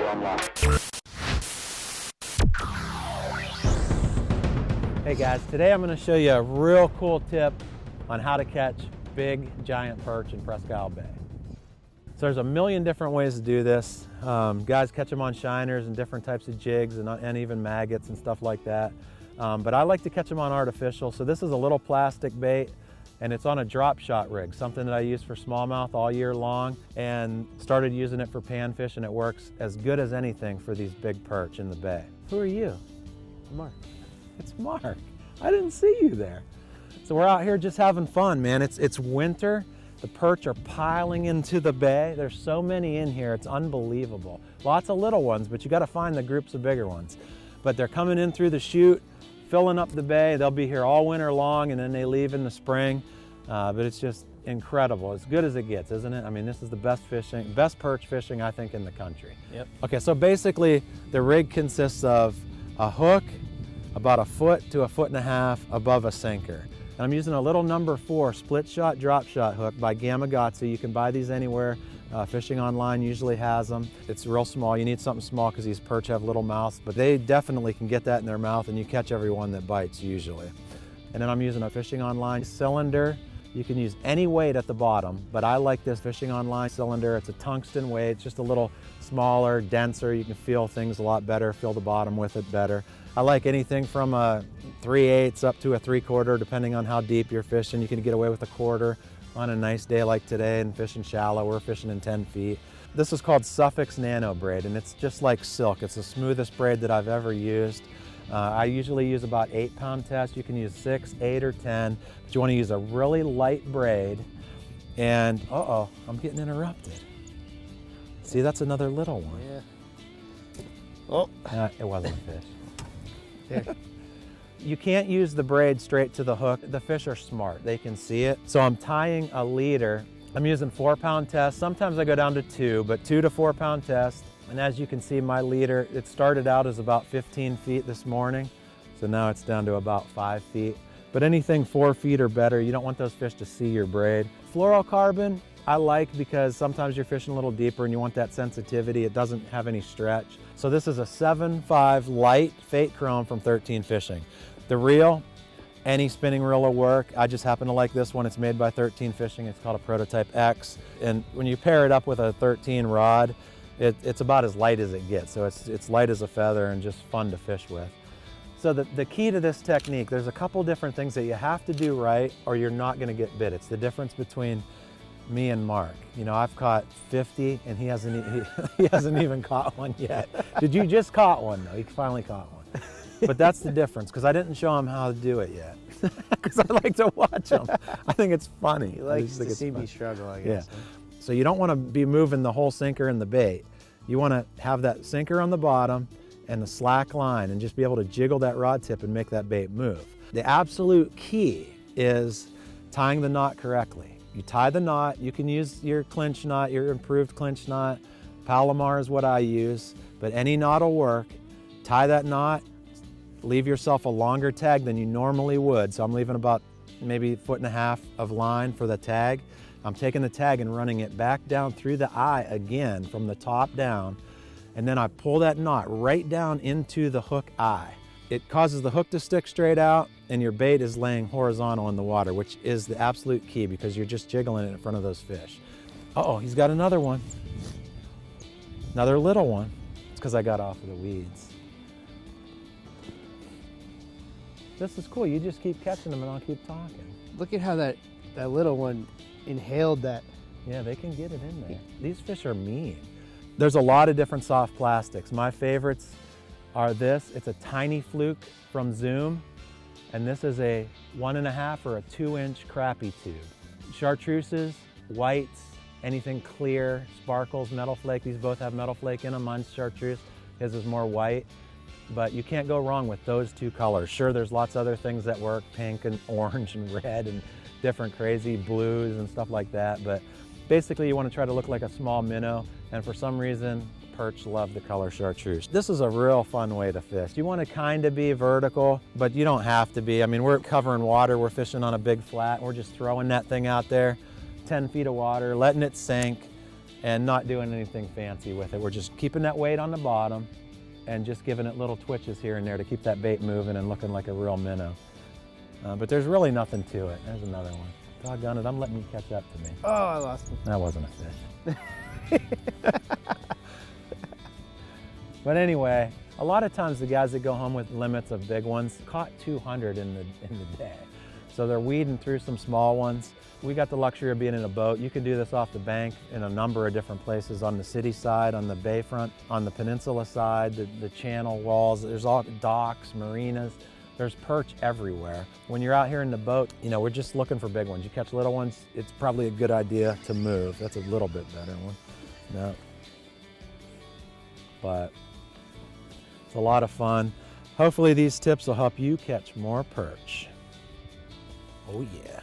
Hey guys, today I'm going to show you a real cool tip on how to catch big giant perch in Presque Isle Bay. So there's a million different ways to do this. Guys catch them on shiners and different types of jigs and even maggots and stuff like that. But I like to catch them on artificial. So this is a little plastic bait and it's on a drop shot rig, something that I use for smallmouth all year long, and started using it for panfish, and it works as good as anything for these big perch in the bay. Who are you? Mark. It's Mark. I didn't see you there. So we're out here just having fun, man. It's winter. The perch are piling into the bay. There's so many in here, it's unbelievable. Lots of little ones, but you gotta find the groups of bigger ones. But they're coming in through the chute, filling up the bay. They'll be here all winter long, and then they leave in the spring. But it's just incredible, as good as it gets, isn't it? I mean, this is the best perch fishing, I think, in the country. Yep. Okay, so basically the rig consists of a hook about 1 foot to 1.5 foot above a sinker. And I'm using a little number 4 split shot drop shot hook by Gamakatsu. You can buy these anywhere. Fishing Online usually has them. It's real small. You need something small because these perch have little mouths, but they definitely can get that in their mouth, and you catch every one that bites usually. And then I'm using a Fishing Online cylinder. You can use any weight at the bottom, but I like this Fishing Online cylinder. It's a tungsten weight. It's just a little smaller, denser. You can feel things a lot better, feel the bottom with it better. I like anything from a 3/8 up to a 3/4, depending on how deep you're fishing. You can get away with a 1/4 on a nice day like today and fishing shallow. We're fishing in 10 feet. This is called Suffix Nano braid, and it's just like silk. It's the smoothest braid that I've ever used. I usually use about 8-pound test. You can use 6, 8, or 10, but you want to use a really light braid. And uh-oh, I'm getting interrupted. See, that's another little one. Yeah. Oh. It wasn't a fish. There. You can't use the braid straight to the hook. The fish are smart, they can see it. So I'm tying a leader. I'm using 4-pound test. Sometimes I go down to 2, but 2 to 4-pound test. And as you can see, my leader, it started out as about 15 feet this morning. So now it's down to about 5 feet. But anything 4 feet or better, you don't want those fish to see your braid. Fluorocarbon, I like because sometimes you're fishing a little deeper and you want that sensitivity. It doesn't have any stretch. So this is a 7.5 light Fate Chrome from 13 Fishing. The reel, any spinning reel will work. I just happen to like this one. It's made by 13 Fishing. It's called a Prototype X. And when you pair it up with a 13 rod, it's about as light as it gets. So it's light as a feather and just fun to fish with. So the key to this technique, there's a couple different things that you have to do right or you're not gonna get bit. It's the difference between me and Mark. You know, I've caught 50 and he hasn't even caught one yet. Did you just caught one though? He finally caught one. But that's the difference, because I didn't show him how to do it yet. Because I like to watch him. I think it's funny. He likes to see me struggle, I guess. Yeah. So you don't want to be moving the whole sinker in the bait. You want to have that sinker on the bottom and the slack line and just be able to jiggle that rod tip and make that bait move. The absolute key is tying the knot correctly. You tie the knot. You can use your clinch knot, your improved clinch knot. Palomar is what I use, but any knot will work. Tie that knot. Leave yourself a longer tag than you normally would. So I'm leaving about maybe 1.5 feet of line for the tag. I'm taking the tag and running it back down through the eye again from the top down. And then I pull that knot right down into the hook eye. It causes the hook to stick straight out and your bait is laying horizontal in the water, which is the absolute key because you're just jiggling it in front of those fish. Uh-oh, he's got another one. Another little one. It's because I got off of the weeds. This is cool. You just keep catching them and I'll keep talking. Look at how that little one inhaled that. Yeah, they can get it in there. These fish are mean. There's a lot of different soft plastics. My favorites are this. It's a tiny fluke from Zoom. And this is a 1.5 or a 2-inch crappie tube. Chartreuses, whites, anything clear, sparkles, metal flake. These both have metal flake in them. Mine's chartreuse. His is more white. But you can't go wrong with those 2 colors. Sure, there's lots of other things that work, pink and orange and red and different crazy blues and stuff like that. But basically you want to try to look like a small minnow. And for some reason, perch love the color chartreuse. This is a real fun way to fish. You want to kind of be vertical, but you don't have to be. I mean, we're covering water. We're fishing on a big flat. We're just throwing that thing out there, 10 feet of water, letting it sink. and not doing anything fancy with it. We're just keeping that weight on the bottom and just giving it little twitches here and there to keep that bait moving and looking like a real minnow. But there's really nothing to it. There's another one. Doggone it, I'm letting you catch up to me. Oh, I lost him. That wasn't a fish. But anyway, a lot of times the guys that go home with limits of big ones caught 200 in the day. So they're weeding through some small ones. We got the luxury of being in a boat. You can do this off the bank in a number of different places, on the city side, on the bayfront, on the peninsula side, the channel walls. There's all docks, marinas. There's perch everywhere. When you're out here in the boat, you know, we're just looking for big ones. You catch little ones, it's probably a good idea to move. That's a little bit better one. No. But it's a lot of fun. Hopefully these tips will help you catch more perch. Oh yeah.